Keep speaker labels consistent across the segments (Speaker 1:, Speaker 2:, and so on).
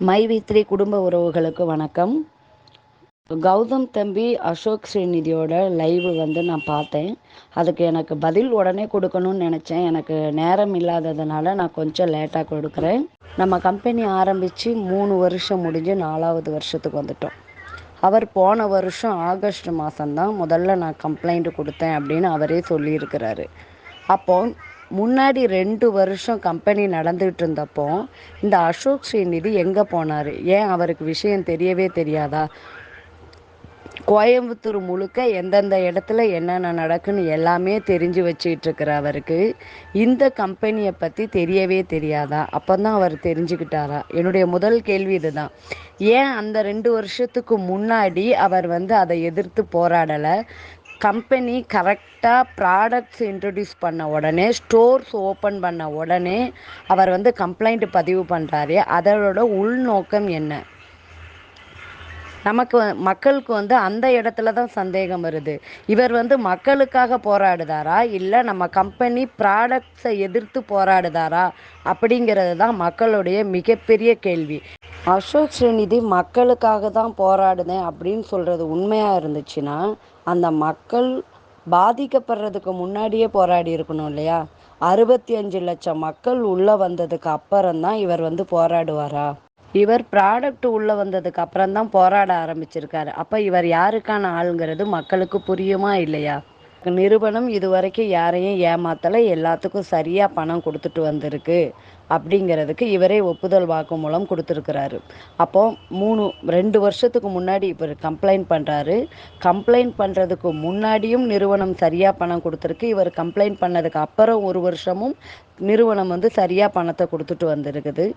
Speaker 1: My வி3 குடும்ப உறவுகளுக்கு வணக்கம். கௌதம் தம்பி அசோக் ஸ்ரீநிதியோட லைவ் நான் பார்த்தேன். அதுக்கு எனக்கு பதில் உடனே கொடுக்கணும்னு நினச்சேன். எனக்கு நேரம் இல்லாததுனால நான் கொஞ்சம் லேட்டாக கொடுக்குறேன். நம்ம கம்பெனி ஆரம்பித்து 3 வருஷம் முடிஞ்சு 4வது வருஷத்துக்கு வந்துட்டோம். அவர் போன வருஷம் ஆகஸ்ட் மாதம்தான் முதல்ல நான் கம்ப்ளைண்ட் கொடுத்தேன் அப்படின்னு அவரே சொல்லியிருக்கிறாரு. அப்போது முன்னாடி 2 வருஷம் கம்பெனி நடந்துகிட்டு இருந்தப்போ இந்த அசோக் ஸ்ரீநிதி எங்கே போனார்? ஏன் அவருக்கு விஷயம் தெரியவே தெரியாதா? கோயம்புத்தூர் முழுக்க எந்தெந்த இடத்துல என்னென்ன நடக்குன்னு எல்லாமே தெரிஞ்சு வச்சுக்கிட்டு இருக்கிற அவருக்கு இந்த கம்பெனியை பற்றி தெரியவே தெரியாதா? அப்போ தான் அவர் தெரிஞ்சுக்கிட்டாரா? என்னுடைய முதல் கேள்வி இதுதான். ஏன் அந்த 2 வருஷத்துக்கு முன்னாடி அவர் அதை எதிர்த்து போராடலை? கம்பெனி கரெக்டாக ப்ராடக்ட்ஸ் இன்ட்ரடியூஸ் பண்ண உடனே, ஸ்டோர்ஸ் ஓப்பன் பண்ண உடனே அவர் கம்ப்ளைண்ட் பதிவு பண்ணுறாரு. அதோட உள்நோக்கம் என்ன? நமக்கு மக்களுக்கு அந்த இடத்துல தான் சந்தேகம் வருது. இவர் மக்களுக்காக போராடுதாரா, இல்லை நம்ம கம்பெனி ப்ராடக்ட்ஸை எதிர்த்து போராடுதாரா அப்படிங்கிறது தான் மக்களுடைய மிகப்பெரிய கேள்வி. அசோக் ஸ்ரீநிதி மக்களுக்காக தான் போராடுனேன் அப்படின்னு சொல்கிறது உண்மையாக இருந்துச்சுன்னா அந்த மக்கள் பாதிக்கப்படுறதுக்கு முன்னாடியே போராடி இருக்கணும் இல்லையா? 65 லட்சம் மக்கள் உள்ளே வந்ததுக்கு அப்புறம்தான் இவர் போராடுவாரா? இவர் ப்ராடக்ட் உள்ளே வந்ததுக்கு அப்புறம்தான் போராட ஆரம்பிச்சிருக்காரு. அப்போ இவர் யாருக்கான ஆளுங்கிறது மக்களுக்கு புரியுமா இல்லையா? நிறுவனம் இதுவரைக்கும் யாரையும் ஏமாத்தலை, எல்லாத்துக்கும் சரியாக பணம் கொடுத்துட்டு வந்திருக்கு அப்படிங்கிறதுக்கு இவரே ஒப்புதல் வாக்குமூலம் கொடுத்துருக்கிறாரு. அப்போது 2 வருஷத்துக்கு முன்னாடி இவர் கம்ப்ளைண்ட் பண்ணுறாரு. கம்ப்ளைண்ட் பண்ணுறதுக்கு முன்னாடியும் நிறுவனம் சரியாக பணம் கொடுத்துருக்கு. இவர் கம்ப்ளைண்ட் பண்ணதுக்கு அப்புறம் 1 வருஷமும் நிறுவனம் சரியாக பணத்தை கொடுத்துட்டு வந்திருக்குது.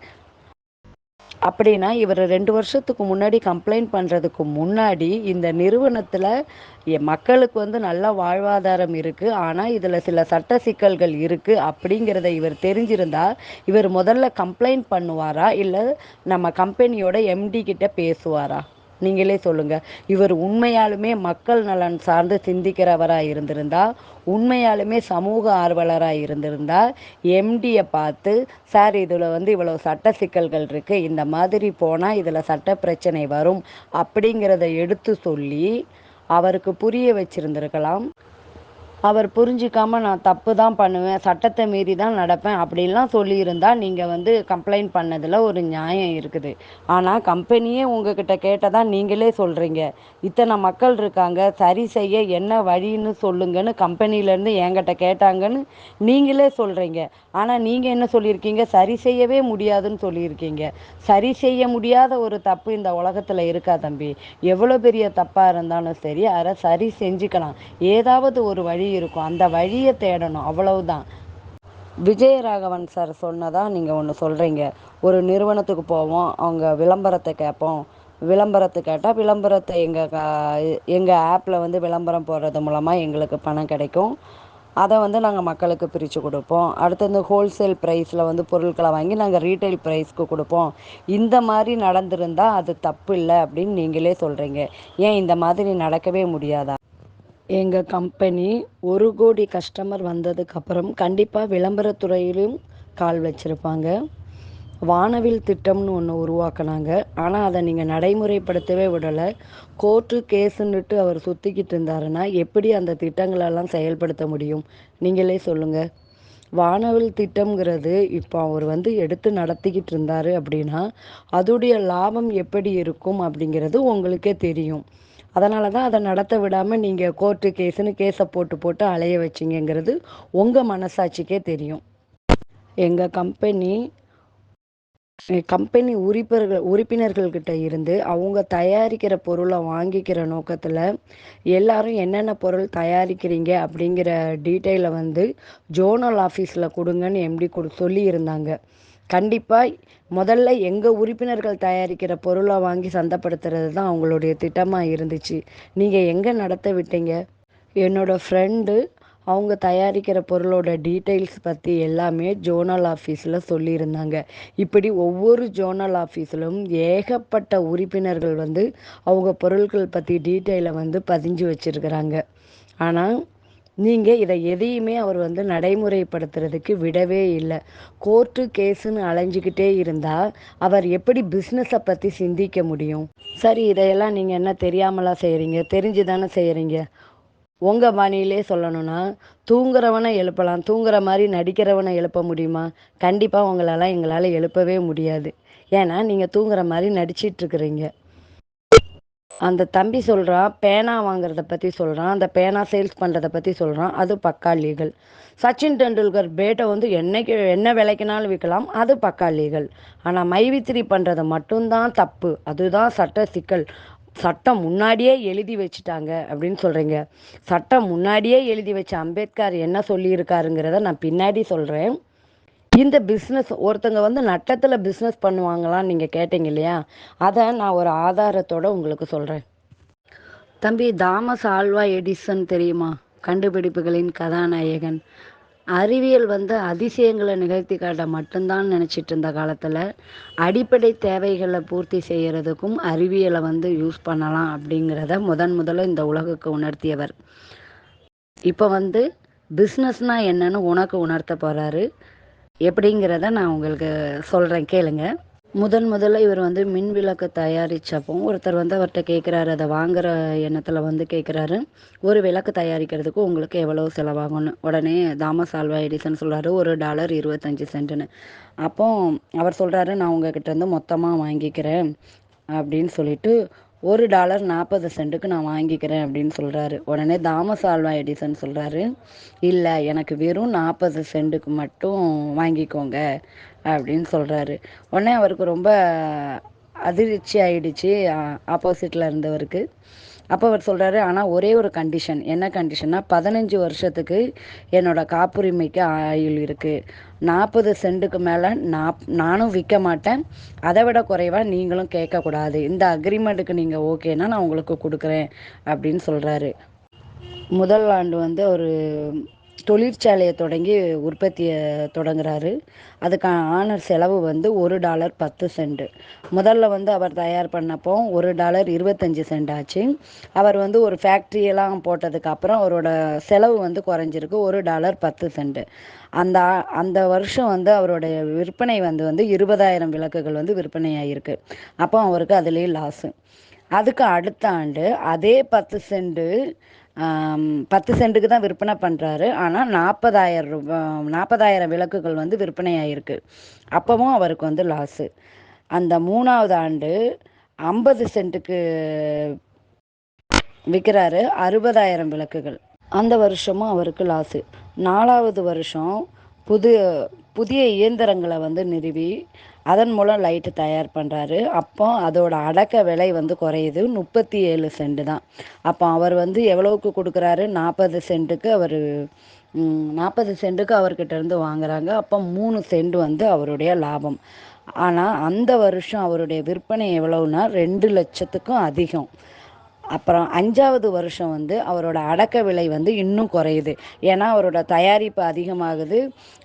Speaker 1: அப்படின்னா இவர் 2 வருஷத்துக்கு முன்னாடி கம்ப்ளைண்ட் பண்ணுறதுக்கு முன்னாடி இந்த நிறுவனத்தில் மக்களுக்கு நல்ல வாழ்வாதாரம் இருக்குது, ஆனால் இதில் சில சட்ட சிக்கல்கள் இருக்குது அப்படிங்கிறத இவர் தெரிஞ்சிருந்தா இவர் முதல்ல கம்ப்ளைண்ட் பண்ணுவாரா, இல்லை நம்ம கம்பெனியோட எம்டி கிட்ட பேசுவாரா? நீங்களே சொல்லுங்கள். இவர் உண்மையாலுமே மக்கள் நலன் சார்ந்து சிந்திக்கிறவராக இருந்திருந்தா, உண்மையாலுமே சமூக ஆர்வலராக இருந்திருந்தா எம்டியை பார்த்து, சார் இதில் இவ்வளவு சட்ட சிக்கல்கள் இருக்குது, இந்த மாதிரி போனால் இதில் சட்ட பிரச்சனை வரும் அப்படிங்கிறத எடுத்து சொல்லி அவருக்கு புரிய வச்சிருந்திருக்கலாம். அவர் புரிஞ்சிக்காமல் நான் தப்பு தான் பண்ணுவேன், சட்டத்தை மீறி தான் நடப்பேன் அப்படின்லாம் சொல்லியிருந்தால் நீங்கள் கம்ப்ளைண்ட் பண்ணதில் ஒரு நியாயம் இருக்குது. ஆனால் கம்பெனியே உங்ககிட்ட கேட்டதான் நீங்களே சொல்கிறீங்க, இத்தனை மக்கள் இருக்காங்க, சரி செய்ய என்ன வழின்னு சொல்லுங்கன்னு கம்பெனிலேருந்து என்கிட்ட கேட்டாங்கன்னு நீங்களே சொல்கிறீங்க. ஆனால் நீங்கள் என்ன சொல்லியிருக்கீங்க? சரி செய்யவே முடியாதுன்னு சொல்லியிருக்கீங்க. சரி செய்ய முடியாத ஒரு தப்பு இந்த உலகத்தில் இருக்கா தம்பி? எவ்வளோ பெரிய தப்பாக இருந்தாலும் சரி அதை சரி செஞ்சுக்கலாம். ஏதாவது ஒரு வழி இருக்கும், அந்த வழியை தேடணும், அவ்வளவுதான். விஜயராகவன் சார் சொன்னதா நீங்கள் ஒன்று சொல்கிறீங்க. ஒரு நிறுவனத்துக்கு போவோம், அவங்க விளம்பரத்தை கேட்போம், விளம்பரத்தை கேட்டால் விளம்பரத்தை எங்கள் ஆப்பில் விளம்பரம் போடுறது மூலமாக எங்களுக்கு பணம் கிடைக்கும், அதை நாங்கள் மக்களுக்கு பிரித்து கொடுப்போம். அடுத்து ஹோல்சேல் ப்ரைஸில் பொருட்களை வாங்கி நாங்கள் ரீட்டைல் ப்ரைஸ்க்கு கொடுப்போம். இந்த மாதிரி நடந்திருந்தால் அது தப்பு இல்லை அப்படின்னு நீங்களே சொல்கிறீங்க. ஏன் இந்த மாதிரி நடக்கவே முடியாதா? எங்கள் கம்பெனி 1 கோடி கஸ்டமர் வந்ததுக்கப்புறம் கண்டிப்பாக விளம்பரத்துறையிலும் கால் வச்சுருப்பாங்க. வானவில் திட்டம்னு ஒன்று உருவாக்குனாங்க. ஆனால் அதை நீங்கள் நடைமுறைப்படுத்தவே விடலை. கோர்ட்டு கேஸுன்னுட்டு அவர் சுற்றிக்கிட்டு இருந்தாருன்னா எப்படி அந்த திட்டங்களெல்லாம் செயல்படுத்த முடியும்? நீங்களே சொல்லுங்கள். வானவில் திட்டம்ங்கிறது இப்போ அவர் எடுத்து நடத்திக்கிட்டு இருந்தார் அப்படின்னா அதோடைய லாபம் எப்படி இருக்கும் அப்படிங்கிறது உங்களுக்கே தெரியும். அதனால தான் அதை நடத்த விடாமல் நீங்கள் கோர்ட்டு கேஸுன்னு கேஸை போட்டு அலைய வச்சிங்கிறது உங்கள் மனசாட்சிக்கே தெரியும். எங்கள் கம்பெனி உறுப்பினர்கள்கிட்ட இருந்து அவங்க தயாரிக்கிற பொருளை வாங்கிக்கிற நோக்கத்தில் எல்லாரும் என்னென்ன பொருள் தயாரிக்கிறீங்க அப்படிங்கிற டீட்டெயிலை ஜோனல் ஆஃபீஸில் கொடுங்கன்னு எம்டி சொல்லியிருந்தாங்க. கண்டிப்பாக முதல்ல எங்கள் உறுப்பினர்கள் தயாரிக்கிற பொருளை வாங்கி சந்தைப்படுத்துறது தான் அவங்களுடைய திட்டமாக இருந்துச்சு. நீங்கள் எங்கே நடத்த விட்டீங்க? என்னோடய ஃப்ரெண்டு அவங்க தயாரிக்கிற பொருளோட டீட்டெயில்ஸ் பற்றி எல்லாமே ஜோனல் ஆஃபீஸில் சொல்லியிருந்தாங்க. இப்படி ஒவ்வொரு ஜோனல் ஆஃபீஸிலும் ஏகப்பட்ட உறுப்பினர்கள் அவங்க பொருட்கள் பற்றி டீட்டெயிலை பதிஞ்சு வச்சுருக்கிறாங்க. ஆனால் நீங்கள் இதை எதையுமே அவர் வந்து நடைமுறைப்படுத்துறதுக்கு விடவே இல்லை. கோர்ட்டு கேஸுன்னு அலைஞ்சிக்கிட்டே இருந்தால் அவர் எப்படி பிஸ்னஸை பற்றி சிந்திக்க முடியும்? சரி, இதையெல்லாம் நீங்கள் என்ன தெரியாமலா செய்கிறீங்க? தெரிஞ்சு தானே செய்கிறீங்க. உங்கள் பாணியிலே சொல்லணும்னா, தூங்குறவனை எழுப்பலாம், தூங்குற மாதிரி நடிக்கிறவனை எழுப்ப முடியுமா? கண்டிப்பாக உங்களெல்லாம் எங்களால் எழுப்பவே முடியாது. ஏன்னா நீங்கள் தூங்குற மாதிரி நடிச்சிட்ருக்குறீங்க. அந்த தம்பி சொல்கிறான், பேனா வாங்குறத பற்றி சொல்கிறான், அந்த பேனா சேல்ஸ் பண்ணுறத பற்றி சொல்கிறான். அது பக்கா லீகல். சச்சின் டெண்டுல்கர் பேட்டை வந்து என்னைக்கு என்ன விலைக்குனாலும் விற்கலாம், அது பக்கா லீகல். ஆனால் மைவித்திரி பண்ணுறது மட்டும்தான் தப்பு, அதுதான் சட்ட சிக்கல். சட்டம் முன்னாடியே எழுதி வச்சுட்டாங்க அப்படின்னு சொல்கிறீங்க. சட்டம் முன்னாடியே எழுதி வச்ச அம்பேத்கர் என்ன சொல்லியிருக்காருங்கிறத நான் பின்னாடி சொல்கிறேன். இந்த பிஸ்னஸ் ஒருத்தங்க வந்து நட்டத்தில் பிஸ்னஸ் பண்ணுவாங்களான்னு நீங்கள் கேட்டீங்க இல்லையா, அதை நான் ஒரு ஆதாரத்தோடு உங்களுக்கு சொல்கிறேன். தம்பி, தாமஸ் ஆல்வா எடிசன் தெரியுமா? கண்டுபிடிப்புகளின் கதாநாயகன். அறிவியல் வந்து அதிசயங்களை நிகழ்த்தி காட்ட மட்டும்தான் நினச்சிட்டு இருந்த காலத்தில் அடிப்படை தேவைகளை பூர்த்தி செய்கிறதுக்கும் அறிவியலை வந்து யூஸ் பண்ணலாம் அப்படிங்கிறத முதல்ல இந்த உலகுக்கு உணர்த்தியவர். இப்போ வந்து பிஸ்னஸ்னால் என்னன்னு உனக்கு உணர்த்த போகிறாரு. எப்படிங்கிறத நான் உங்களுக்கு சொல்கிறேன், கேளுங்க. முதல்ல இவர் வந்து மின் விளக்கு தயாரித்தப்போ ஒருத்தர் வந்து அவர்கிட்ட கேட்குறாரு, அதை வாங்குகிற எண்ணத்தில் வந்து கேட்குறாரு, ஒரு விளக்கு தயாரிக்கிறதுக்கு உங்களுக்கு எவ்வளோ செலவாகும்னு. உடனே தாமஸ் ஆல்வா எடிசன் சொல்கிறாரு, $1 25 அப்போ அவர் சொல்கிறாரு, நான் உங்ககிட்ட இருந்து மொத்தமாக வாங்கிக்கிறேன் அப்படின்னு சொல்லிட்டு $1.40 நான் வாங்கிக்கிறேன் அப்படின்னு சொல்கிறாரு. உடனே தாமஸ் ஆல்வா எடிசன் சொல்கிறாரு, இல்லை, எனக்கு வெறும் 40 சென்ட்டுக்கு மட்டும் வாங்கிக்கோங்க அப்படின்னு சொல்கிறாரு. உடனே அவருக்கு ரொம்ப அதிர்ச்சி ஆயிடுச்சு ஆப்போசிட்டில் இருந்தவருக்கு. அப்போ அவர் சொல்கிறாரு, ஆனால் ஒரே ஒரு கண்டிஷன். என்ன கண்டிஷன்னா, 15 வருஷத்துக்கு என்னோட காப்புரிமைக்கு ஆயுள் இருக்குது. 40 சென்ட்டுக்கு மேலே நானும் விற்க மாட்டேன், அதை விட குறைவாக நீங்களும் கேட்கக்கூடாது. இந்த அக்ரிமெண்ட்டுக்கு நீங்கள் ஓகேன்னா நான் உங்களுக்கு கொடுக்குறேன் அப்படின்னு சொல்கிறாரு. முதல் ஆண்டு வந்து ஒரு தொழிற்சாலையை தொடங்கி உற்பத்தியை தொடங்குறாரு. அதுக்கான ஆனர் செலவு வந்து $1.10. முதல்ல வந்து அவர் தயார் பண்ணப்போ $1.25 ஆச்சு. அவர் வந்து ஒரு ஃபேக்ட்ரியெல்லாம் போட்டதுக்கப்புறம் அவரோட செலவு வந்து குறைஞ்சிருக்கு, $1.10. அந்த அந்த வருஷம் வந்து அவருடைய விற்பனை வந்து 20,000 விளக்குகள் வந்து விற்பனை ஆகிருக்கு. அப்போ அவருக்கு அதுலேயே லாஸு. அதுக்கு அடுத்த ஆண்டு அதே 10 சென்ட்டுக்கு தான் விற்பனை பண்ணுறாரு. ஆனால் $40,000 விளக்குகள் வந்து விற்பனை ஆகிருக்கு. அப்போவும் அவருக்கு வந்து லாஸு. அந்த 3வது ஆண்டு 50 சென்ட்டுக்கு விற்கிறாரு, 60,000 விளக்குகள். அந்த வருஷமும் அவருக்கு லாஸு. 4வது வருஷம் புதிய இயந்திரங்களை வந்து நிறுவி அதன் மூலம் லைட்டு தயார் பண்ணுறாரு. அப்போ அதோட அடக்க விலை வந்து குறையுது, 37 சென்ட் தான். அப்போ அவர் வந்து எவ்வளவுக்கு கொடுக்குறாரு? 40 சென்ட்டுக்கு அவர் 40 சென்ட்டுக்கு அவர்கிட்ட இருந்து வாங்குறாங்க. அப்போ 3 சென்ட் வந்து அவருடைய லாபம். ஆனால் அந்த வருஷம் அவருடைய விற்பனை எவ்வளவுனா 2 லட்சத்துக்கும் அதிகம். அப்புறம் 5வது வருஷம் வந்து அவரோட அடக்க விலை வந்து இன்னும் குறையுது. ஏன்னா அவரோட தயாரிப்பு அதிகமாகுது,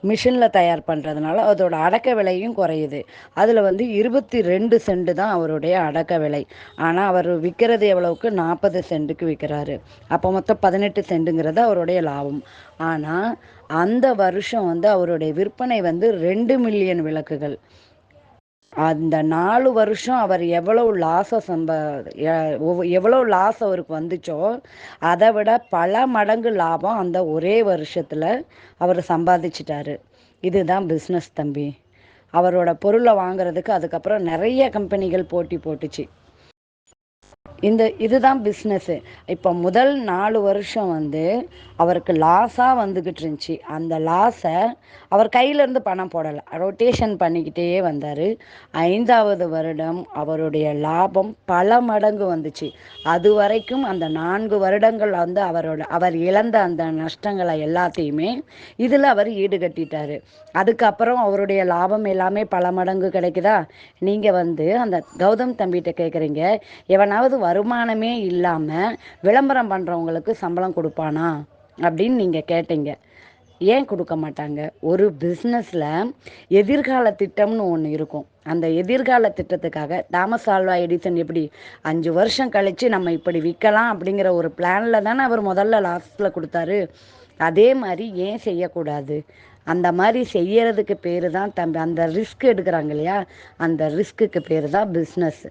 Speaker 1: மிஷினில் தயார் பண்ணுறதுனால அதோட அடக்க விலையும் குறையுது. அதில் வந்து 22 சென்ட் தான் அவருடைய அடக்க விலை. ஆனால் அவர் விற்கிறது எவ்வளவுக்கு? 40 சென்ட்டுக்கு விற்கிறாரு. அப்போ மொத்தம் 18 சென்ட்டுங்கிறது அவருடைய லாபம். ஆனால் அந்த வருஷம் வந்து அவருடைய விற்பனை வந்து 2 மில்லியன் விளக்குகள். அந்த 4 வருஷம் அவர் எவ்வளவு லாஸ் அவருக்கு வந்துச்சோ அதை விட பல மடங்கு லாபம் அந்த ஒரே வருஷத்தில் அவர் சம்பாதிச்சிட்டாரு. இதுதான் பிஸ்னஸ் தம்பி. அவரோட பொருளை வாங்குறதுக்கு அதுக்கப்புறம் நிறைய கம்பெனிகள் போட்டி போட்டுச்சு. இதுதான் பிஸ்னஸ்ஸு. இப்போ முதல் 4 வருஷம் வந்து அவருக்கு லாஸாக வந்துக்கிட்டு இருந்துச்சு. அந்த லாஸை அவர் கையிலேருந்து பணம் போடலை, ரொட்டேஷன் பண்ணிக்கிட்டே வந்தார். 5வது வருடம் அவருடைய லாபம் பல மடங்கு வந்துச்சு. அது வரைக்கும் அந்த 4 வருடங்கள் வந்து அவர் இழந்த அந்த நஷ்டங்களை எல்லாத்தையுமே இதில் அவர் ஈடுகட்டிட்டார். அதுக்கப்புறம் அவருடைய லாபம் எல்லாமே பல மடங்கு கிடைக்குதா? நீங்கள் வந்து அந்த கௌதம் தம்பிகிட்ட கேட்குறீங்க, எவனாவது வருமானமே இல்லாமல் விளம்பரம் பண்ணுறவங்களுக்கு சம்பளம் கொடுப்பானா அப்படின்னு நீங்கள் கேட்டீங்க. ஏன் கொடுக்க மாட்டாங்க? ஒரு பிஸ்னஸில் எதிர்கால திட்டம்னு ஒன்று இருக்கும். அந்த எதிர்கால திட்டத்துக்காக தாமஸ் ஆல்வா எடிசன் எப்படி 5 வருஷம் கழித்து நம்ம இப்படி விற்கலாம் அப்படிங்கிற ஒரு பிளானில் தானே அவர் முதல்ல லாஸ்ட்டில் கொடுத்தாரு. அதே மாதிரி ஏன் செய்யக்கூடாது? அந்த மாதிரி செய்யறதுக்கு பேர் தான் தம்பி, அந்த ரிஸ்க் எடுக்கிறாங்க இல்லையா, அந்த ரிஸ்க்குக்கு பேர் தான் பிஸ்னஸ்.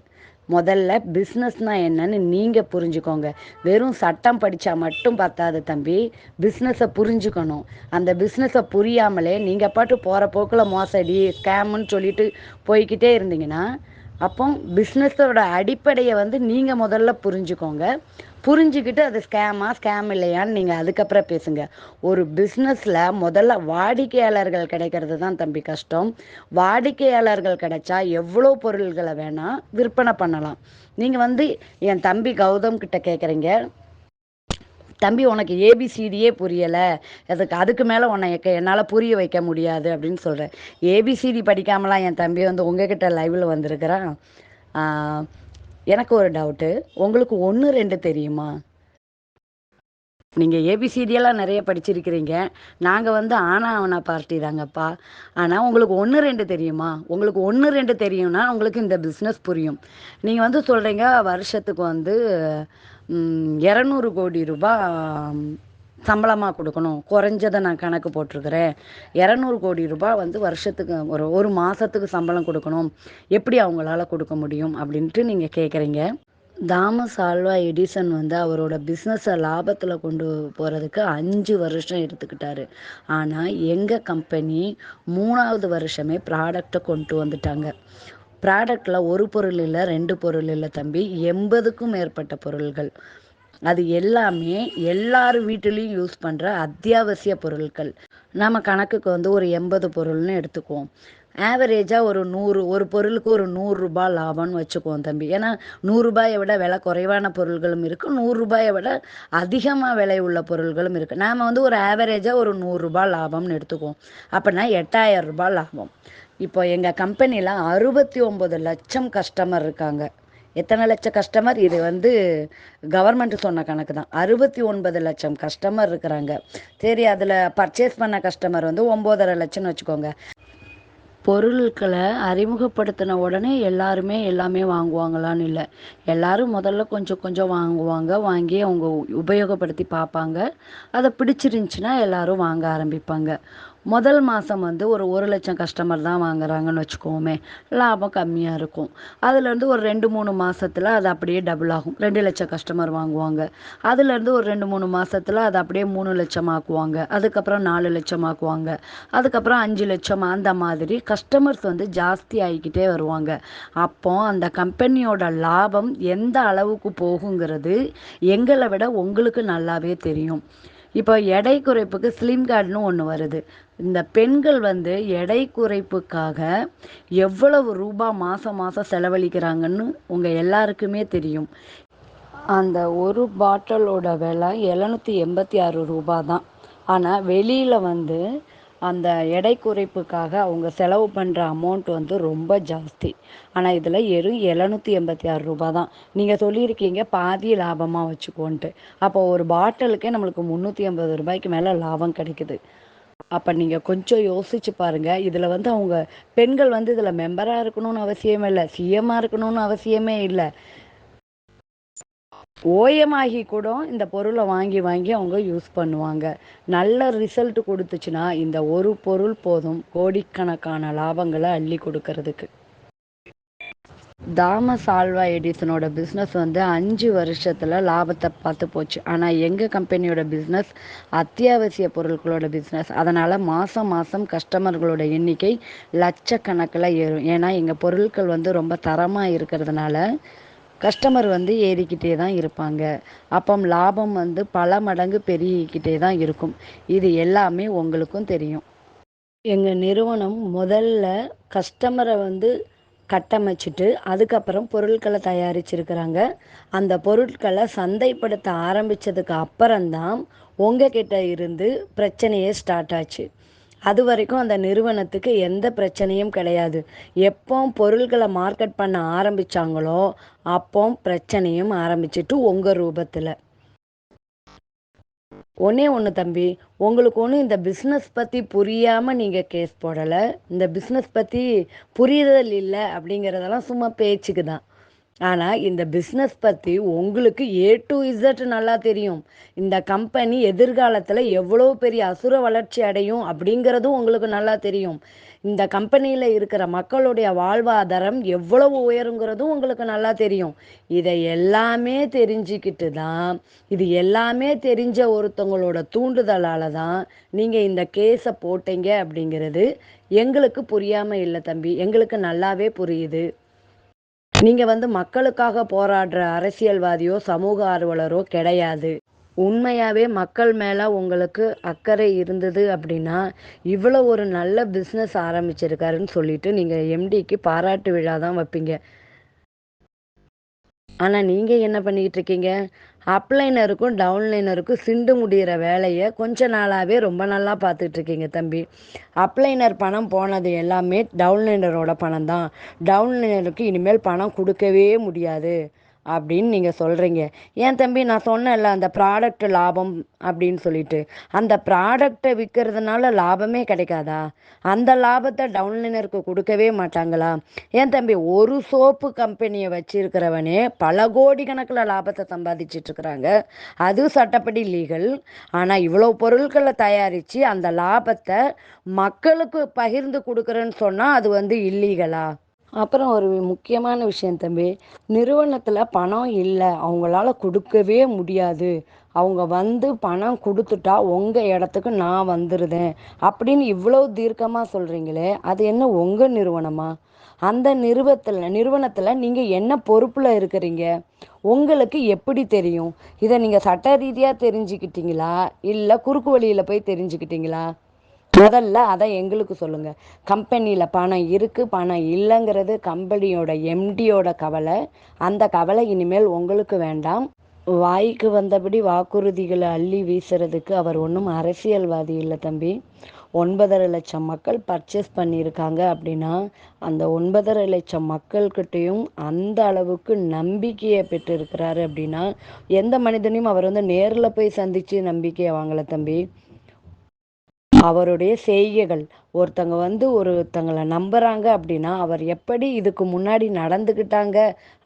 Speaker 1: முதல்ல பிஸ்னஸ்னால் என்னன்னு நீங்கள் புரிஞ்சுக்கோங்க. வெறும் சட்டம் படித்தா மட்டும் பத்தாது தம்பி, பிஸ்னஸை புரிஞ்சுக்கணும். அந்த பிஸ்னஸை புரியாமலே நீங்கள் பாட்டு போகிற போக்கில் மோசடி ஸ்கேமுன்னு சொல்லிட்டு போய்கிட்டே இருந்தீங்கன்னா, அப்போ பிஸ்னஸோட அடிப்படையை வந்து நீங்கள் முதல்ல புரிஞ்சுக்கோங்க. புரிஞ்சுக்கிட்டு அது ஸ்கேம் இல்லையான்னு நீங்கள் அதுக்கப்புறம் பேசுங்க. ஒரு பிஸ்னஸில் முதல்ல வாடிக்கையாளர்கள் கிடைக்கிறது தான் தம்பி கஷ்டம். வாடிக்கையாளர்கள் கிடைச்சா எவ்வளோ பொருள்களை வேணால் விற்பனை பண்ணலாம். நீங்கள் வந்து என் தம்பி கௌதம் கிட்ட கேட்குறீங்க, தம்பி உனக்கு ஏபிசிடியே புரியலை, அதுக்கு மேலே உன்னை என்னால் புரிய வைக்க முடியாது அப்படின்னு சொல்கிறேன். ஏபிசிடி படிக்காமலாம் என் தம்பி வந்து உங்ககிட்ட லைவில் வந்திருக்கிறான். எனக்கு ஒரு டவுட்டு, உங்களுக்கு 1 2 தெரியுமா? நீங்கள் ஏபிசிடியெல்லாம் நிறைய படிச்சிருக்கிறீங்க. நாங்கள் வந்து ஆனா அவனா பார்ட்டி தாங்கப்பா. ஆனால் உங்களுக்கு 1 2 தெரியுமா? உங்களுக்கு 1 2 தெரியும்னா உங்களுக்கு இந்த பிஸ்னஸ் புரியும். நீங்கள் வந்து சொல்கிறீங்க வருஷத்துக்கு வந்து 200 கோடி ரூபாய் சம்பளமாக கொடுக்கணும். குறைஞ்சதை நான் கணக்கு போட்டிருக்கிறேன். 200 கோடி ரூபாய் வந்து வருஷத்துக்கு ஒரு மாதத்துக்கு சம்பளம் கொடுக்கணும். எப்படி அவங்களால கொடுக்க முடியும் அப்படின்ட்டு நீங்கள் கேட்குறீங்க. தாமஸ் ஆல்வா எடிசன் வந்து அவரோட பிஸ்னஸை லாபத்தில் கொண்டு போகிறதுக்கு 5 வருஷம் எடுத்துக்கிட்டாரு. ஆனால் எங்கள் கம்பெனி 3வது வருஷமே ப்ராடக்டை கொண்டு வந்துட்டாங்க. ப்ராடக்டில் ஒரு பொருள் இல்லை, 2 பொருள் இல்லை தம்பி, 80க்கும் மேற்பட்ட பொருள்கள். அது எல்லாமே எல்லார் வீட்டிலையும் யூஸ் பண்ணுற அத்தியாவசிய பொருட்கள். நம்ம கணக்குக்கு வந்து ஒரு 80 பொருள்னு எடுத்துக்குவோம். ஆவரேஜாக ஒரு பொருளுக்கு ஒரு 100 ரூபாய் லாபம்னு வச்சுக்குவோம் தம்பி. ஏன்னா 100 ரூபாயை விட விலை குறைவான பொருள்களும் இருக்குது, 100 ரூபாயை விட அதிகமாக விலை உள்ள பொருள்களும் இருக்குது. நாம் வந்து ஒரு ஆவரேஜாக ஒரு 100 ரூபாய் லாபம்னு எடுத்துக்குவோம். அப்படின்னா 8000 ரூபாய் லாபம். இப்போ எங்கள் கம்பெனியில் 69 லட்சம் கஸ்டமர் இருக்காங்க. எத்தனை லட்சம் கஸ்டமர்? இது வந்து கவர்மெண்ட் சொன்ன கணக்கு தான். 69 லட்சம் கஸ்டமர் இருக்கிறாங்க. சரி, அதில் பர்ச்சேஸ் பண்ண கஸ்டமர் வந்து 9.5 லட்சம்னு வச்சுக்கோங்க. பொருட்களை அறிமுகப்படுத்தின உடனே எல்லாருமே எல்லாமே வாங்குவாங்களான்னு இல்லை. எல்லாரும் முதல்ல கொஞ்சம் கொஞ்சம் வாங்குவாங்க. வாங்கி அவங்க உபயோகப்படுத்தி பார்ப்பாங்க. அதை பிடிச்சிருந்துச்சின்னா எல்லாரும் வாங்க ஆரம்பிப்பாங்க. முதல் மாதம் வந்து ஒரு 1 லட்சம் கஸ்டமர் தான் வாங்குறாங்கன்னு வச்சுக்கோமே, லாபம் கம்மியாக இருக்கும். அதுலேருந்து ஒரு 2-3 மாதத்தில் அது அப்படியே டபுள் ஆகும். 2 லட்சம் கஸ்டமர் வாங்குவாங்க. அதுலேருந்து ஒரு 2-3 மாதத்தில் அது அப்படியே 3 லட்சம் ஆக்குவாங்க. அதுக்கப்புறம் 4 லட்சம் ஆக்குவாங்க. அதுக்கப்புறம் 5 லட்சம். அந்த மாதிரி கஸ்டமர்ஸ் வந்து ஜாஸ்தி ஆகிக்கிட்டே வருவாங்க. அப்போ அந்த கம்பெனியோட லாபம் எந்த அளவுக்கு போகுங்கிறது எங்களை விட உங்களுக்கு நல்லாவே தெரியும். இப்போ எடை குறைப்புக்கு ஸ்லிம் கார்டுன்னு ஒன்று வருது. இந்த பெண்கள் வந்து எடை குறைப்புக்காக எவ்வளவு ரூபா மாதம் மாதம் செலவழிக்கிறாங்கன்னு உங்கள் எல்லாருக்குமே தெரியும். அந்த ஒரு பாட்டிலோட விலை 786 ரூபா தான். ஆனால் வெளியில் வந்து அந்த எடை குறைப்புக்காக அவங்க செலவு பண்ணுற அமௌண்ட் வந்து ரொம்ப ஜாஸ்தி. ஆனால் இதில் 786 ரூபா தான். நீங்கள் சொல்லியிருக்கீங்க பாதி லாபமாக வச்சுக்கோன்ட்டு. அப்போ ஒரு பாட்டிலுக்கே நம்மளுக்கு 380 ரூபாய்க்கு மேலே லாபம் கிடைக்குது. அப்போ நீங்கள் கொஞ்சம் யோசிச்சு பாருங்கள். இதில் வந்து அவங்க பெண்கள் வந்து இதில் மெம்பராக இருக்கணும்னு அவசியமே இல்லை, சிஎம்மாக இருக்கணும்னு அவசியமே இல்லை. ஓஎமாகி கூட இந்த பொருளை வாங்கி வாங்கி அவங்க யூஸ் பண்ணுவாங்க. நல்ல ரிசல்ட் கொடுத்துச்சுன்னா இந்த ஒரு பொருள் போதும் கோடிக்கணக்கான லாபங்களை அள்ளி கொடுக்கறதுக்கு. தாமஸ் ஆல்வா எடிசனோட பிஸ்னஸ் வந்து 5 வருஷத்தில் லாபத்தை பார்த்து போச்சு. ஆனால் எங்கள் கம்பெனியோட பிஸ்னஸ் அத்தியாவசிய பொருட்களோட பிஸ்னஸ். அதனால் மாதம் மாதம் கஸ்டமர்களோட எண்ணிக்கை லட்சக்கணக்கில் ஏறும். ஏன்னா எங்கள் பொருட்கள் வந்து ரொம்ப தரமாக இருக்கிறதுனால கஸ்டமர் வந்து ஏறிக்கிட்டே தான் இருப்பாங்க. அப்போ லாபம் வந்து பல மடங்கு பெருகிக்கிட்டே தான் இருக்கும். இது எல்லாமே உங்களுக்கும் தெரியும். எங்கள் நிறுவனம் முதல்ல கஸ்டமரை வந்து கட்டமைச்சிட்டு அதுக்கப்புறம் பொருட்களை தயாரிச்சிருக்கிறாங்க. அந்த பொருட்களை சந்தைப்படுத்த ஆரம்பித்ததுக்கு அப்புறம்தான் உங்ககிட்ட இருந்து பிரச்சனையே ஸ்டார்ட் ஆச்சு. அது வரைக்கும் அந்த நிறுவனத்துக்கு எந்த பிரச்சனையும் கிடையாது. எப்போ பொருட்களை மார்க்கெட் பண்ண ஆரம்பித்தாங்களோ அப்போ பிரச்சனையும் ஆரம்பிச்சிட்டு உங்கள் ரூபத்தில். ஒன்றே ஒன்று தம்பி, உங்களுக்கு ஒன்றும் இந்த பிஸ்னஸ் பற்றி புரியாமல் நீங்கள் கேஸ் போடலை. இந்த பிஸ்னஸ் பற்றி புரிதல் இல்லை அப்படிங்கிறதெல்லாம் சும்மா பேச்சுக்கு தான். ஆனா, இந்த பிசினஸ் பத்தி உங்களுக்கு ஏ டூ இசட் நல்லா தெரியும். இந்த கம்பெனி எதிர்காலத்துல எவ்வளோ பெரிய அசுர வளர்ச்சி அடையும் அப்படிங்கிறதும் உங்களுக்கு நல்லா தெரியும். இந்த கம்பெனியில இருக்கிற மக்களுடைய வாழ்வாதாரம் எவ்வளவு உயருங்கிறதும் உங்களுக்கு நல்லா தெரியும். இதை எல்லாமே தெரிஞ்சுக்கிட்டு தான், இது எல்லாமே தெரிஞ்ச ஒருத்தவங்களோட தூண்டுதலால தான், நீங்க இந்த கேஸ போட்டீங்க அப்படிங்கிறது எங்களுக்கு புரியாம இல்ல தம்பி. எங்களுக்கு நல்லாவே புரியுது. நீங்க வந்து மக்களுக்காக போராடுற அரசியல்வாதியோ, சமூக ஆர்வலரோ கிடையாது. உண்மையாவே மக்கள் மேல உங்களுக்கு அக்கறை இருந்தது அப்படின்னா, இவ்வளோ ஒரு நல்ல பிசினஸ் ஆரம்பிச்சிருக்காருன்னு சொல்லிட்டு, நீங்க எம்டிக்கு பாராட்டு விழா தான் வைப்பீங்க. ஆனா, நீங்க என்ன பண்ணிக்கிட்டு இருக்கீங்க? அப்லைனருக்கும், டவுன்லைனருக்கும் சிண்டு முடியிற வேலைய கொஞ்ச நாளாவே ரொம்ப நல்லா பார்த்துட்டு இருக்கீங்க தம்பி. அப்லைனர் பணம் போனது எல்லாமே டவுன்லைனரோட பணம் தான். டவுன்லைனருக்கு இனிமேல் பணம் குடுக்கவே முடியாது. அப்படின்னு நீங்க சொல்றீங்க. ஏன் தம்பி நான் சொன்னேன்ல அந்த ப்ராடக்ட் லாபம் அப்படின்னு சொல்லிட்டு. அந்த ப்ராடக்ட்ட விக்கிறதுனால லாபமே கிடைக்காதா? அந்த லாபத்த டவுன்லைனருக்கு குடுக்கவே மாட்டாங்களா? ஏன் தம்பி ஒரு சோப்பு கம்பெனிய வச்சிருக்கிறவனே பல கோடி கணக்குல லாபத்த சம்பாதிச்சுட்டு இருக்கிறாங்க. அது சட்டப்படி லீகல். ஆனா இவ்வளோ பொருட்கள தயாரிச்சு அந்த லாபத்த மக்களுக்கு பகிர்ந்து குடுக்குறேன்னு சொன்னா அது வந்து இல்லீகலா? அப்புறம் ஒரு முக்கியமான விஷயம் தம்பி. நிறுவனத்துல பணம் இல்ல. அவங்களால குடுக்கவே முடியாது. அவங்க வந்து பணம் குடுத்துட்டா உங்க இடத்துக்கு நான் வந்துருதேன். அப்படின்னு இவ்வளவு தீர்க்கமா சொல்றீங்களே, அது என்ன உங்க நிறுவனமா? அந்த நிறுவனத்துல நீங்க என்ன பொறுப்புல இருக்கிறீங்க? உங்களுக்கு எப்படி தெரியும்? இத நீங்க சட்ட ரீதியா தெரிஞ்சுக்கிட்டீங்களா? இல்ல குறுக்கு வழியில போய் தெரிஞ்சுக்கிட்டீங்களா? முதல்ல அத எங்களுக்கு சொல்லுங்க. கம்பெனில பணம் இருக்கு, பணம் இல்லங்கிறது கம்பெனியோட எம்டியோட கவல. அந்த கவலை இனிமேல் உங்களுக்கு வேண்டாம். வாய்க்கு வந்தபடி வாக்குறுதிகள அள்ளி வீசுறதுக்கு அவர் ஒண்ணும் அரசியல்வாதி இல்ல தம்பி. 9,50,000 மக்கள் பர்ச்சேஸ் பண்ணியிருக்காங்க அப்படின்னா, அந்த 9,50,000 மக்கள்கிட்டயும் அந்த அளவுக்கு நம்பிக்கைய பெற்றிருக்கிறாரு அப்படின்னா, எந்த மனிதனையும் அவர் வந்து நேர்ல போய் சந்திச்சு நம்பிக்கைய வாங்கல தம்பி. அவருடைய செய்கைகள். ஒருத்தங்க வந்து ஒருத்தங்கள நம்புறாங்க அப்படின்னா, அவர் எப்படி இதுக்கு முன்னாடி நடந்துக்கிட்டாங்க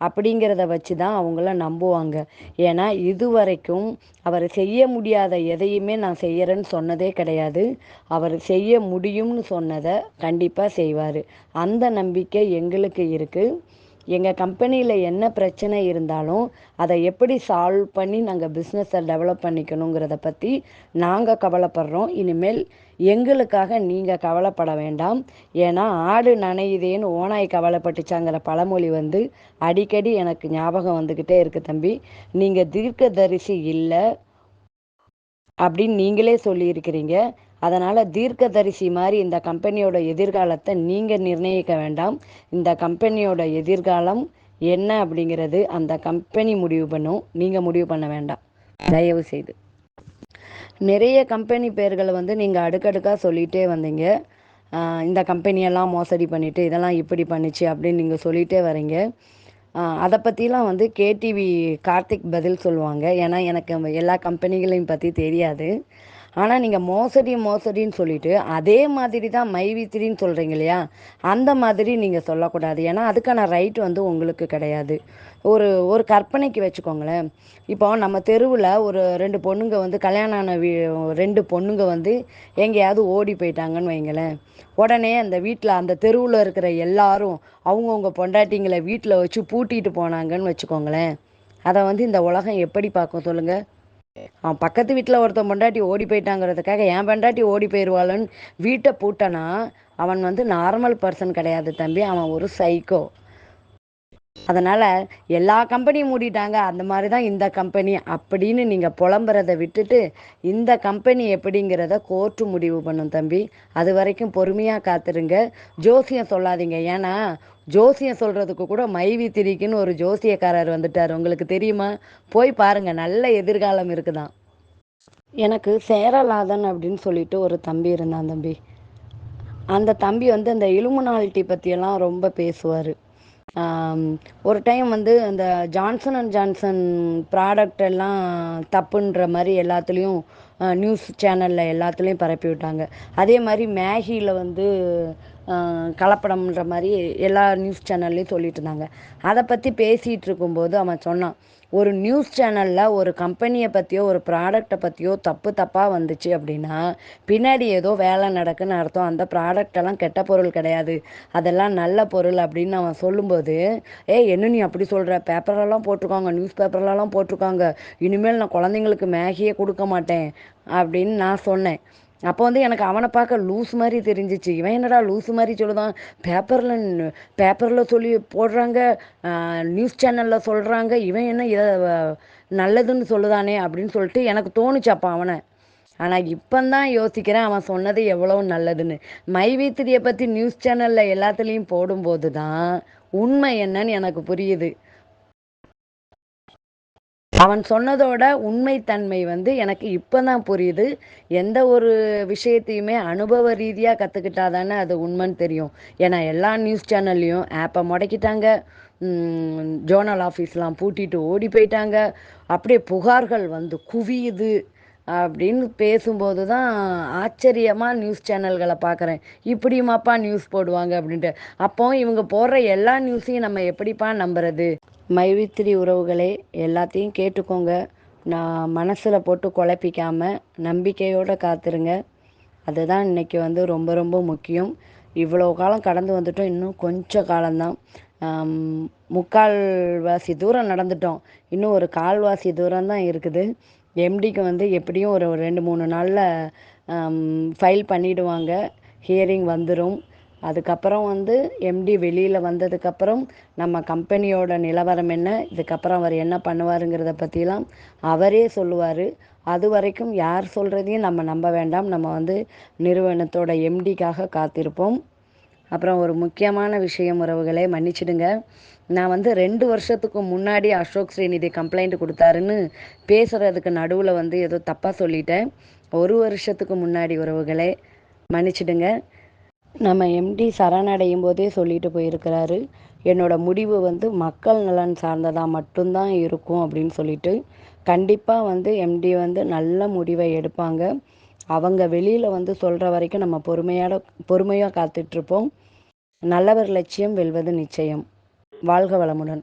Speaker 1: அப்படிங்கிறத வச்சு தான் அவங்கள நம்புவாங்க. ஏன்னா, இதுவரைக்கும் அவர் செய்ய முடியாத எதையுமே நான் செய்யறேன்னு சொன்னதே கிடையாது. அவர் செய்ய முடியும்னு சொன்னத கண்டிப்பா செய்வாரு. அந்த நம்பிக்கை எங்களுக்கு இருக்கு. எங்க கம்பெனியில என்ன பிரச்சனை இருந்தாலும், அத எப்படி சால்வ் பண்ணி நாங்க பிசினஸ டெவலப் பண்ணிக்கணுங்கிறத பத்தி நாங்க கவலைப்படுறோம். இனிமேல் எங்களுக்காக நீங்க கவலைப்பட வேண்டாம். ஏன்னா, "ஆடு நனையுதேன்னு ஓநாய் கவலைப்பட்டுச்சாங்கிற" பழமொழி வந்து அடிக்கடி எனக்கு ஞாபகம் வந்துகிட்டே இருக்கு தம்பி. நீங்க தீர்க்கதரிசி இல்ல அப்படின்னு நீங்களே சொல்லியிருக்கிறீங்க. அதனால தீர்க்கதரிசி மாரி இந்த கம்பெனியோட எதிர்காலத்த நீங்க நிர்ணயிக்க வேண்டாம். இந்த கம்பெனியோட எதிர்காலம் என்ன அப்படிங்கிறது அந்த கம்பெனி முடிவு பண்ணும். நீங்க முடிவு பண்ண வேண்டாம். தயவு செய்து. நிறைய கம்பெனி பேர்கள வந்து நீங்க அடுக்கடுக்கா சொல்லிட்டே வந்தீங்க. இந்த கம்பெனியெல்லாம் மோசடி பண்ணிட்டு, இதெல்லாம் இப்படி பண்ணுச்சு அப்படின்னு நீங்க சொல்லிட்டே வரீங்க. அத பத்திலாம் வந்து கேடிவி கார்த்திக் பதில் சொல்லுவாங்க. ஏன்னா, எனக்கு எல்லா கம்பெனிகளையும் பத்தி தெரியாது. ஆனா, நீங்க மோசடி, மோசடின்னு சொல்லிட்டு, அதே மாதிரி தான் மைவி3ன்னு சொல்றீங்க இல்லையா? அந்த மாதிரி நீங்க சொல்லக்கூடாது. ஏன்னா, அதுக்கான ரைட் வந்து உங்களுக்கு கிடையாது. ஒரு ஒரு கற்பனைக்கு வச்சுக்கோங்களேன். இப்போ நம்ம தெருவுல ஒரு 2 பொண்ணுங்க வந்து கல்யாணம் ஆன 2 பொண்ணுங்க வந்து எங்கேயாவது ஓடி போயிட்டாங்கன்னு வைங்களேன். உடனே அந்த வீட்ல அந்த தெருவுல இருக்கிற எல்லாரும் அவங்கவங்க பொண்டாட்டிங்கள வீட்ல வச்சு பூட்டிட்டு போனாங்கன்னு வச்சுக்கோங்களேன். அத வந்து இந்த உலகம் எப்படி பார்க்கும் சொல்லுங்க? அவன் பக்கத்து வீட்ல ஒருத்தன் பொண்டாட்டி ஓடி போயிட்டாங்கிறதுக்காக என் பொண்டாட்டி ஓடி போயிருவாளன்னு வீட்டை பூட்டனா அவன் வந்து நார்மல் பர்சன் கிடையாது தம்பி. அவன் ஒரு சைக்கோ. அதனால எல்லா கம்பெனியும் மூடிட்டாங்க. அந்த மாரி தான் இந்த கம்பெனி அப்படின்னு நீங்க புலம்புறத விட்டுட்டு, இந்த கம்பெனி எப்படிங்கிறத கோர்ட் முடிவு பண்ணும் தம்பி. அதுவரைக்கும் பொறுமையா காத்திருங்க. ஜோசியம் சொல்லாதீங்க. ஏன்னா, ஜோசியம் சொல்றதுக்கு கூட மைவி3க்குன்னு ஒரு ஜோசியக்காரர் வந்துட்டாரு. உங்களுக்கு தெரியுமா? போய் பாருங்க. நல்ல எதிர்காலம் இருக்குதாம். எனக்கு சேரலாதன் அப்படின்னு சொல்லிட்டு ஒரு தம்பி இருந்தான் தம்பி. அந்த தம்பி வந்து அந்த இலுமினாலிட்டி பத்தியெல்லாம் ரொம்ப பேசுவாரு. ஆம், ஒரு டைம் வந்து அந்த ஜான்சன் அண்ட் ஜான்சன் ப்ராடக்ட் எல்லாம் தப்புன்ற மாரி எல்லாத்துலேயும் நியூஸ் சேனலில் எல்லாத்துலேயும் பரப்பி விட்டாங்க. அதே மாரி மேகியில் வந்து கலப்படம்ன்ற மாதிரி எல்லா நியூஸ் சேனல்லையும் சொல்லிட்டு இருந்தாங்க. அதை பற்றி பேசிகிட்டு இருக்கும்போது அவன் சொன்னான், ஒரு நியூஸ் சேனலில் ஒரு கம்பெனியை பற்றியோ ஒரு ப்ராடக்டை பற்றியோ தப்பு தப்பாக வந்துச்சு அப்படின்னா பின்னாடி ஏதோ வேலை நடக்குன்னு அர்த்தம். அந்த ப்ராடக்டெல்லாம் கெட்ட பொருள் கிடையாது, அதெல்லாம் நல்ல பொருள் அப்படின்னு அவன் சொல்லும்போது, ஏய் என்ன நீ அப்படி சொல்கிற, பேப்பர்லலாம் போட்டிருக்காங்க, நியூஸ் பேப்பர்லலாம் போட்டிருக்காங்க, இனிமேல் நான் குழந்தைங்களுக்கு மேகியே கொடுக்க மாட்டேன் அப்படின்னு நான் சொன்னேன். அப்போ வந்து எனக்கு அவனை பார்க்க லூஸ் மாதிரி தெரிஞ்சிச்சு. இவன் என்னடா லூஸ் மாதிரி சொல்லுதான், பேப்பரில் பேப்பரில் சொல்லி போடுறாங்க, நியூஸ் சேனலில் சொல்கிறாங்க, இவன் என்ன இதை நல்லதுன்னு சொல்லுதானே அப்படின்னு சொல்லிட்டு எனக்கு தோணுச்சு அப்போ அவனை. ஆனால் இப்போந்தான் யோசிக்கிறேன் அவன் சொன்னது எவ்வளோ நல்லதுன்னு. மைவித்திரியை பற்றி நியூஸ் சேனலில் எல்லாத்துலேயும் போடும்போது தான் உண்மை என்னன்னு எனக்கு புரியுது. அவன் சொன்னதோட உண்மைத்தன்மை வந்து எனக்கு இப்போ தான் புரியுது. எந்த ஒரு விஷயத்தையுமே அனுபவ ரீதியாக கற்றுக்கிட்டாதானே அது உண்மைன்னு தெரியும். ஏன்னா எல்லா நியூஸ் சேனல்லையும் ஆப்பை முடக்கிட்டாங்க, ஜோனல் ஆஃபீஸ்லாம் பூட்டிட்டு ஓடி போயிட்டாங்க, அப்படியே புகார்கள் வந்து குவியுது அப்படின்னு பேசும்போது தான் ஆச்சரியமாக நியூஸ் சேனல்களை பார்க்குறேன். இப்படியுமாப்பா நியூஸ் போடுவாங்க அப்படின்ட்டு. அப்போ இவங்க போடுற எல்லா நியூஸையும் நம்ம எப்படிப்பா நம்புறது? மைவித்திரி உறவுகளே, எல்லாத்தையும் கேட்டுக்கோங்க. நான் மனசில் போட்டு குழப்பிக்காம நம்பிக்கையோடு காத்துருங்க. அதுதான் இன்னைக்கு வந்து ரொம்ப ரொம்ப முக்கியம். இவ்வளோ காலம் கடந்து வந்துட்டோம், இன்னும் கொஞ்சம் காலம்தான். முக்கால்வாசி தூரம் நடந்துட்டோம், இன்னும் ஒரு கால்வாசி தூரம் தான் இருக்குது. எம்டிக்கு வந்து எப்படியும் ஒரு 2-3 நாளில் ஃபைல் பண்ணிடுவாங்க, ஹியரிங் வந்துடும். அதுக்கப்புறம் வந்து எம்டி வெளியில் வந்ததுக்கப்புறம் நம்ம கம்பெனியோட நிலவரம் என்ன, இதுக்கப்புறம் அவர் என்ன பண்ணுவாருங்கிறத பற்றிலாம் அவரே சொல்லுவார். அது வரைக்கும் யார் சொல்கிறதையும் நம்ம நம்ப வேண்டாம். நம்ம வந்து நிறுவனத்தோட எம்டிக்காக காத்திருப்போம். அப்புறம் ஒரு முக்கியமான விஷயம் உறவுகளே, மன்னிச்சிடுங்க. நான் வந்து 2 வருஷத்துக்கு முன்னாடி அசோக் ஸ்ரீநிதி கம்ப்ளைண்ட் கொடுத்தாருன்னு பேசுகிறதுக்கு நடுவில் வந்து ஏதோ தப்பாக சொல்லிட்டேன். 1 வருஷத்துக்கு முன்னாடி உறவுகளே, மன்னிச்சிடுங்க. நம்ம எம்டி சரணடையும் போதே சொல்லிட்டு போயிருக்கிறாரு, என்னோட முடிவு வந்து மக்கள் நலன் சார்ந்ததாக மட்டும்தான் இருக்கும் அப்படின்னு சொல்லிட்டு. கண்டிப்பாக வந்து எம்டி வந்து நல்ல முடிவை எடுப்பாங்க. அவங்க வெளியில் வந்து சொல்கிற வரைக்கும் நம்ம பொறுமையாக காத்துட்ருப்போம். நல்லவர் லட்சியம் வெல்வது நிச்சயம். வாழ்க வளமுடன்.